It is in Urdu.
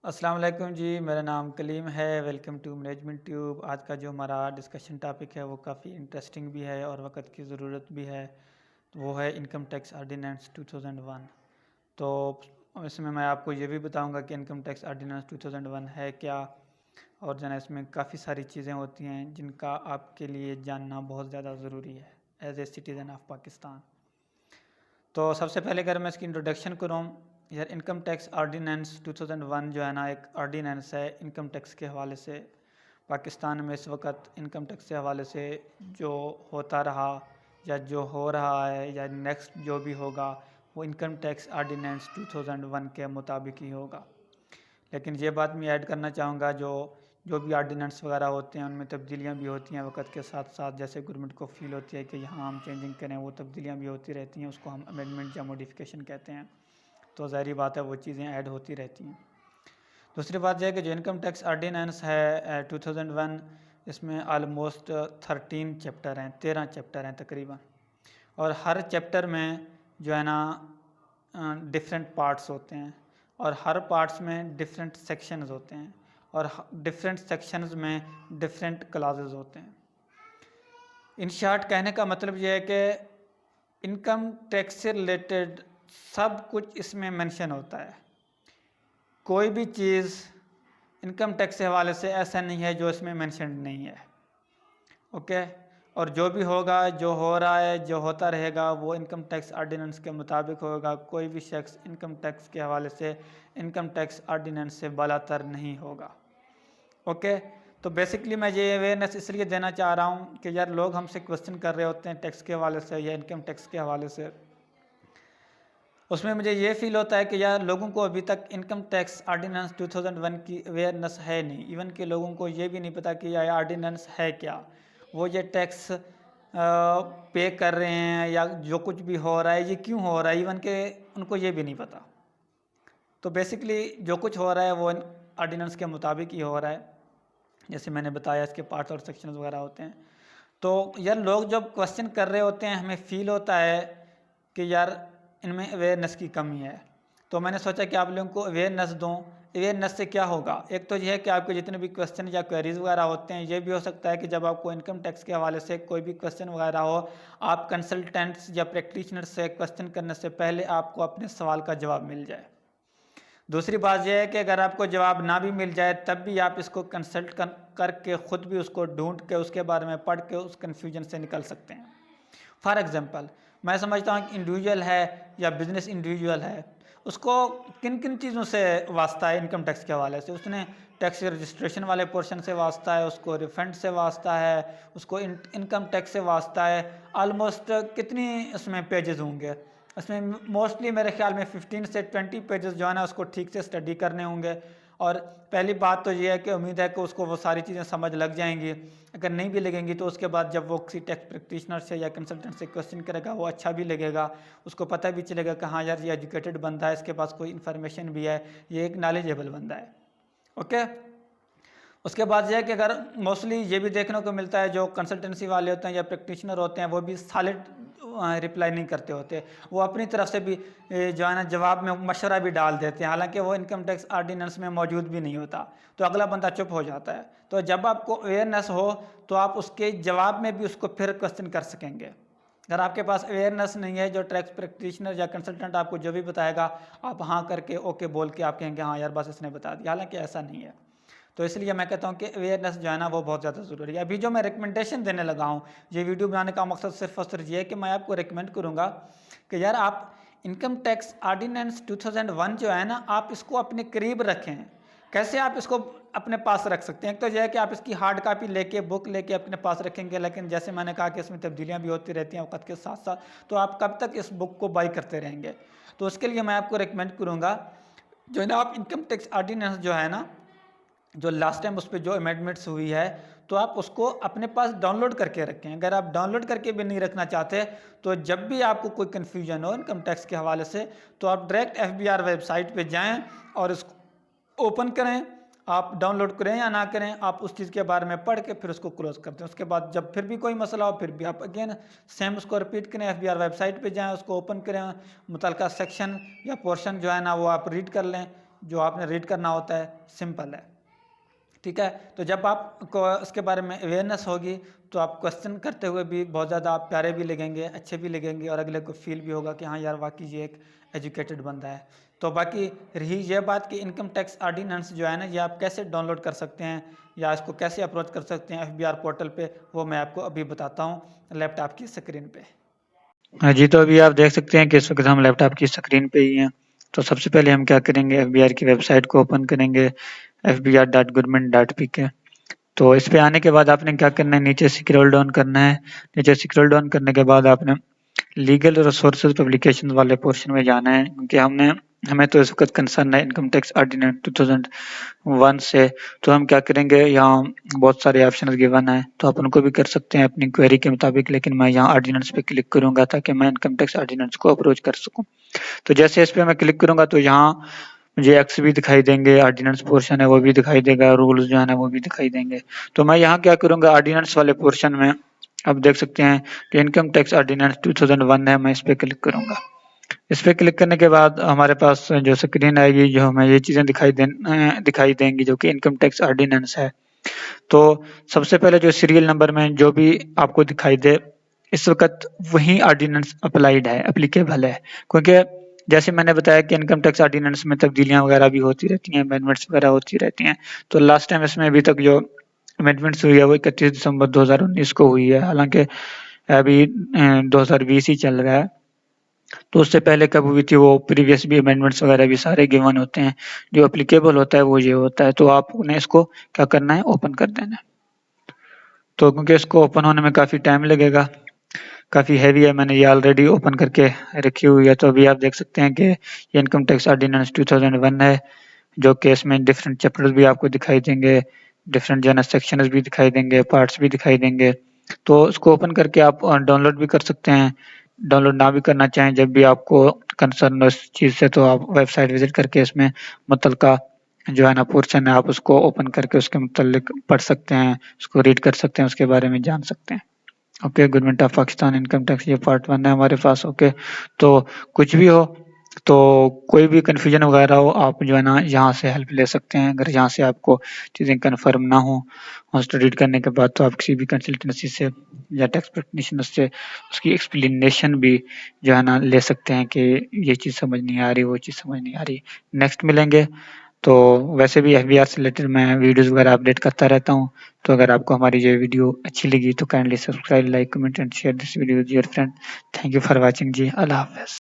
السلام علیکم جی، میرا نام کلیم ہے۔ Welcome to Management Tube. آج کا جو ہمارا ڈسکشن ٹاپک ہے وہ کافی انٹرسٹنگ بھی ہے اور وقت کی ضرورت بھی ہے، وہ ہے انکم ٹیکس آرڈیننس 2001۔ تو اس میں آپ کو یہ بھی بتاؤں گا کہ انکم ٹیکس آرڈیننس 2001 ہے کیا، اور جو ہے اس میں کافی ساری چیزیں ہوتی ہیں جن کا آپ کے لیے جاننا بہت زیادہ ضروری ہے as a citizen of Pakistan. تو سب سے پہلے اگر میں اس کی انٹروڈکشن کروں، یار انکم ٹیکس آرڈیننس 2001 جو ہے نا ایک آرڈیننس ہے انکم ٹیکس کے حوالے سے۔ پاکستان میں اس وقت انکم ٹیکس کے حوالے سے جو ہوتا رہا یا جو ہو رہا ہے یا نیکسٹ جو بھی ہوگا وہ انکم ٹیکس آرڈیننس 2001 کے مطابق ہی ہوگا۔ لیکن یہ بات میں ایڈ کرنا چاہوں گا جو بھی آرڈیننس وغیرہ ہوتے ہیں ان میں تبدیلیاں بھی ہوتی ہیں وقت کے ساتھ ساتھ، جیسے گورنمنٹ کو فیل ہوتی ہے کہ یہاں ہم چینجنگ کریں، وہ تبدیلیاں بھی ہوتی رہتی ہیں، اس کو ہم امینڈمنٹ یا موڈیفیکیشن کہتے ہیں۔ تو ظاہری بات ہے وہ چیزیں ایڈ ہوتی رہتی ہیں۔ دوسری بات یہ ہے کہ جو انکم ٹیکس آرڈیننس ہے 2001، اس میں آلموسٹ 13 چیپٹر ہیں، 13 چیپٹر ہیں تقریباً، اور ہر چیپٹر میں جو ہے نا ڈفرینٹ پارٹس ہوتے ہیں، اور ہر پارٹس میں ڈفرینٹ سیکشنز ہوتے ہیں، اور ڈفرینٹ سیکشنز میں ڈفرینٹ کلازز ہوتے ہیں۔ ان شارٹ کہنے کا مطلب یہ ہے کہ انکم ٹیکس سے ریلیٹڈ سب کچھ اس میں مینشن ہوتا ہے۔ کوئی بھی چیز انکم ٹیکس کے حوالے سے ایسا نہیں ہے جو اس میں مینشنڈ نہیں ہے، اوکے؟ اور جو بھی ہوگا، جو ہو رہا ہے، جو ہوتا رہے گا وہ انکم ٹیکس آرڈیننس کے مطابق ہوگا۔ کوئی بھی شخص انکم ٹیکس کے حوالے سے انکم ٹیکس آرڈیننس سے بالا تر نہیں ہوگا، اوکے؟ تو بیسکلی میں یہ اویئرنیس اس لیے دینا چاہ رہا ہوں کہ یار لوگ ہم سے کوسچن کر رہے ہوتے ہیں ٹیکس کے حوالے سے یا انکم ٹیکس کے حوالے سے، اس میں مجھے یہ فیل ہوتا ہے کہ یار لوگوں کو ابھی تک انکم ٹیکس آرڈیننس 2001 کی اویئرنیس ہے نہیں، ایون کہ لوگوں کو یہ بھی نہیں پتہ کہ یہ آرڈیننس ہے کیا، وہ یہ ٹیکس پے کر رہے ہیں یا جو کچھ بھی ہو رہا ہے یہ کیوں ہو رہا ہے، ایون کہ ان کو یہ بھی نہیں پتہ۔ تو بیسکلی جو کچھ ہو رہا ہے وہ آرڈیننس کے مطابق ہی ہو رہا ہے، جیسے میں نے بتایا اس کے پارٹس اور سیکشنز وغیرہ ہوتے ہیں۔ تو یار لوگ جب کوسچن کر رہے ہوتے ہیں ہمیں فیل ہوتا ہے کہ یار ان میں اویئرنیس کی کمی ہے، تو میں نے سوچا کہ آپ لوگوں کو اویئرنیس دوں۔ اویئرنیس سے کیا ہوگا؟ ایک تو یہ ہے کہ آپ کے جتنے بھی کوسچن یا کوئریز وغیرہ ہوتے ہیں، یہ بھی ہو سکتا ہے کہ جب آپ کو انکم ٹیکس کے حوالے سے کوئی بھی کوسچن وغیرہ ہو، آپ کنسلٹنٹس یا پریکٹیشنر سے کوسچن کرنے سے پہلے آپ کو اپنے سوال کا جواب مل جائے۔ دوسری بات یہ ہے کہ اگر آپ کو جواب نہ بھی مل جائے تب بھی آپ اس کو کنسلٹ کر کے خود بھی اس کو ڈھونڈ کے اس کے بارے میں پڑھ کے اس کنفیوژن سے نکل سکتے ہیں۔ فار ایگزامپل میں سمجھتا ہوں کہ انڈیویجول ہے یا بزنس انڈیویجول ہے، اس کو کن کن چیزوں سے واسطہ ہے انکم ٹیکس کے حوالے سے؟ اس نے ٹیکس رجسٹریشن والے پورشن سے واسطہ ہے، اس کو ریفنڈ سے واسطہ ہے، اس کو انکم ٹیکس سے واسطہ ہے۔ آلموسٹ کتنی اس میں پیجز ہوں گے؟ اس میں موسٹلی میرے خیال میں 15 سے 20 پیجز جو ہے نا اس کو ٹھیک سے اسٹڈی کرنے ہوں گے۔ اور پہلی بات تو یہ ہے کہ امید ہے کہ اس کو وہ ساری چیزیں سمجھ لگ جائیں گی، اگر نہیں بھی لگیں گی تو اس کے بعد جب وہ کسی ٹیکس پریکٹیشنر سے یا کنسلٹنٹ سے کوسچن کرے گا وہ اچھا بھی لگے گا، اس کو پتہ بھی چلے گا کہ ہاں یار یہ ایجوکیٹڈ بندہ ہے، اس کے پاس کوئی انفارمیشن بھی ہے، یہ ایک نالجیبل بندہ ہے، اوکے؟ اس کے بعد یہ ہے کہ اگر موسٹلی یہ بھی دیکھنے کو ملتا ہے جو کنسلٹنسی والے ہوتے ہیں یا پریکٹیشنر ہوتے ہیں وہ بھی سالڈ رپلائی نہیں کرتے ہوتے، وہ اپنی طرف سے بھی جو ہے نا جواب میں مشورہ بھی ڈال دیتے ہیں، حالانکہ وہ انکم ٹیکس آرڈیننس میں موجود بھی نہیں ہوتا، تو اگلا بندہ چپ ہو جاتا ہے۔ تو جب آپ کو اویئرنیس ہو تو آپ اس کے جواب میں بھی اس کو پھر کوسچن کر سکیں گے۔ اگر آپ کے پاس اویئرنیس نہیں ہے، جو ٹیکس پریکٹیشنر یا کنسلٹنٹ آپ کو جو بھی بتائے گا آپ ہاں کر کے اوکے بول کے آپ کہیں گے ہاں یار بس اس نے بتا دیا، حالانکہ ایسا نہیں ہے۔ تو اس لیے میں کہتا ہوں کہ اویئرنیس جو ہے نا وہ بہت زیادہ ضروری ہے۔ ابھی جو میں ریکمنڈیشن دینے لگا ہوں، یہ ویڈیو بنانے کا مقصد صرف اور صرف یہ ہے کہ میں آپ کو ریکمینڈ کروں گا کہ یار آپ انکم ٹیکس آرڈیننس 2001 جو ہے نا آپ اس کو اپنے قریب رکھیں۔ کیسے آپ اس کو اپنے پاس رکھ سکتے ہیں؟ ایک تو یہ ہے کہ آپ اس کی ہارڈ کاپی لے کے بک لے کے اپنے پاس رکھیں گے، لیکن جیسے میں نے کہا کہ اس میں تبدیلیاں بھی ہوتی رہتی ہیں وقت کے ساتھ ساتھ، تو آپ کب تک اس بک کو بائی کرتے رہیں گے؟ تو اس کے لیے میں آپ کو ریکمینڈ کروں گا جو ہے نا آپ انکم ٹیکس آرڈیننس جو ہے نا جو لاسٹ ٹائم اس پہ جو امینڈمنٹس ہوئی ہے تو آپ اس کو اپنے پاس ڈاؤن لوڈ کر کے رکھیں۔ اگر آپ ڈاؤن لوڈ کر کے بھی نہیں رکھنا چاہتے تو جب بھی آپ کو کوئی کنفیوژن ہو انکم ٹیکس کے حوالے سے تو آپ ڈائریکٹ FBR ویب سائٹ پہ جائیں اور اس کو اوپن کریں، آپ ڈاؤن لوڈ کریں یا نہ کریں، آپ اس چیز کے بارے میں پڑھ کے پھر اس کو کلوز کر دیں۔ اس کے بعد جب پھر بھی کوئی مسئلہ ہو پھر بھی آپ اگین سیم اس کو رپیٹ کریں، FBR ویب سائٹ پہ جائیں، اس کو اوپن کریں، متعلقہ سیکشن یا پورشن جو ہے نا وہ آپ ریڈ کر لیں، جو آپ نے ریڈ کرنا ہوتا ہے سمپل ہے، ٹھیک ہے. تو جب آپ کو اس کے بارے میں اویئرنیس ہوگی تو آپ کوسچن کرتے ہوئے بھی بہت زیادہ آپ پیارے بھی لگیں گے، اچھے بھی لگیں گے، اور اگلے کو فیل بھی ہوگا کہ ہاں یار واقعی یہ ایک ایجوکیٹڈ بندہ ہے. تو باقی رہی یہ بات کہ انکم ٹیکس آرڈیننس جو ہے نا یہ آپ کیسے ڈاؤن لوڈ کر سکتے ہیں یا اس کو کیسے اپروچ کر سکتے ہیں FBR پورٹل پہ، وہ میں آپ کو ابھی بتاتا ہوں لیپ ٹاپ کی اسکرین پہ. ہاں جی، تو ابھی آپ دیکھ سکتے ہیں کہ اس وقت ہم لیپ ٹاپ کی اسکرین پہ ہی ہیں. تو سب سے پہلے ہم کیا کریں گے، FBR کی ویب سائٹ کو اوپن کریں گے fbr.government.pk. تو اس پہ آنے کے بعد آپ نے کیا کرنا ہے، نیچے اسکرول ڈاؤن کرنا ہے. نیچے اسکرول ڈاؤن کرنے کے بعد آپ نے لیگل ریسورسز پبلیکیشن والے پورشن میں جانا ہے، کیونکہ ہمیں تو اس وقت کنسرن ہے انکم ٹیکس آرڈیننس 2001 سے. تو ہم کیا کریں گے، یہاں بہت سارے آپشنز گیون ہیں تو آپ ان کو بھی کر سکتے ہیں اپنی کوئری کے مطابق، لیکن میں یہاں آرڈیننس پہ کلک کروں گا تاکہ میں انکم ٹیکس آرڈیننس کو اپروچ کر سکوں. تو جیسے اس پہ میں کلک کروں گا تو یہاں مجھے ایکس بھی دکھائی دیں گے، آرڈیننس پورشن ہے وہ بھی دکھائی دے گا، رولز جو ہے وہ بھی دکھائی دیں گے. تو میں یہاں کیا کروں گا، آرڈیننس والے پورشن میں آپ دیکھ سکتے ہیں کہ انکم ٹیکس آرڈیننس 2001 ہے، میں اس پہ کلک کروں گا. اس پہ کلک کرنے کے بعد ہمارے پاس جو اسکرین آئے گی، جو ہمیں یہ چیزیں دکھائی دیں گی جو کہ انکم ٹیکس آرڈیننس ہے. تو سب سے پہلے جو سیریل نمبر میں جو بھی آپ کو دکھائی دے اس وقت وہی آرڈیننس اپلائیڈ ہے، اپلیکیبل ہے، کیونکہ جیسے میں نے بتایا کہ انکم ٹیکس آرڈیننس میں تبدیلیاں وغیرہ بھی ہوتی رہتی ہیں، امینڈمنٹس وغیرہ ہوتی رہتی ہیں. تو لاسٹ ٹائم اس میں ابھی تک جو امینڈمنٹس ہوئی ہے وہ 31 دسمبر 2019 کو ہوئی ہے، حالانکہ ابھی 2020 ہی چل رہا ہے. تو اس سے پہلے کب ہوئی تھی وہ پریویس بھی امینڈمنٹس وغیرہ بھی سارے گیون ہوتے ہیں، جو اپلیکیبل ہوتا ہے وہ یہ ہوتا ہے. تو آپ نے اس کو کیا کرنا ہے، اوپن کر دینا ہے. تو کیونکہ اس کو اوپن ہونے میں کافی ٹائم لگے گا، کافی ہیوی ہے، میں نے یہ آلریڈی اوپن کر کے رکھی ہوئی ہے. تو ابھی آپ دیکھ سکتے ہیں کہ یہ انکم ٹیکس آرڈیننس 2001 ہے، جو کہ اس میں ڈفرینٹ چیپٹر بھی آپ کو دکھائی دیں گے، ڈفرینٹ جو ہے نا سیکشنز بھی دکھائی دیں گے، پارٹس بھی دکھائی دیں گے. تو اس کو اوپن کر کے آپ ڈاؤن لوڈ بھی کر سکتے ہیں. ڈاؤن لوڈ نہ بھی کرنا چاہیں، جب بھی آپ کو کنسرن اس چیز سے تو آپ ویب سائٹ وزٹ کر کے اس میں متعلقہ جو ہے نا پورشن ہے آپ اس کو اوپن کر کے اس کے متعلق پڑھ سکتے ہیں، اس کو ریڈ کر سکتے ہیں، اس کے بارے میں جان سکتے ہیں. Okay, government of Pakistan income tax یہ پارٹ 1 ہے ہمارے پاس. اوکے، تو کچھ بھی ہو تو کوئی بھی کنفیوژن وغیرہ ہو آپ جو ہے نا یہاں سے ہیلپ لے سکتے ہیں. اگر یہاں سے آپ کو چیزیں کنفرم نہ ہوں ریڈ کرنے کے بعد تو آپ کسی بھی کنسلٹنسی سے یا ٹیکس پریکٹیشنر سے اس کی ایکسپلینیشن بھی جو ہے نا لے سکتے ہیں کہ یہ چیز سمجھ نہیں آ رہی، وہ چیز سمجھ نہیں آ رہی. نیکسٹ ملیں گے. تو ویسے بھی FBR سے ریلیٹڈ میں ویڈیوز وغیرہ اپڈیٹ کرتا رہتا ہوں. تو اگر آپ کو ہماری یہ ویڈیو اچھی لگی تو kindly subscribe, like, comment and share this video with your friend. Thank you for watching جی. اللہ حافظ.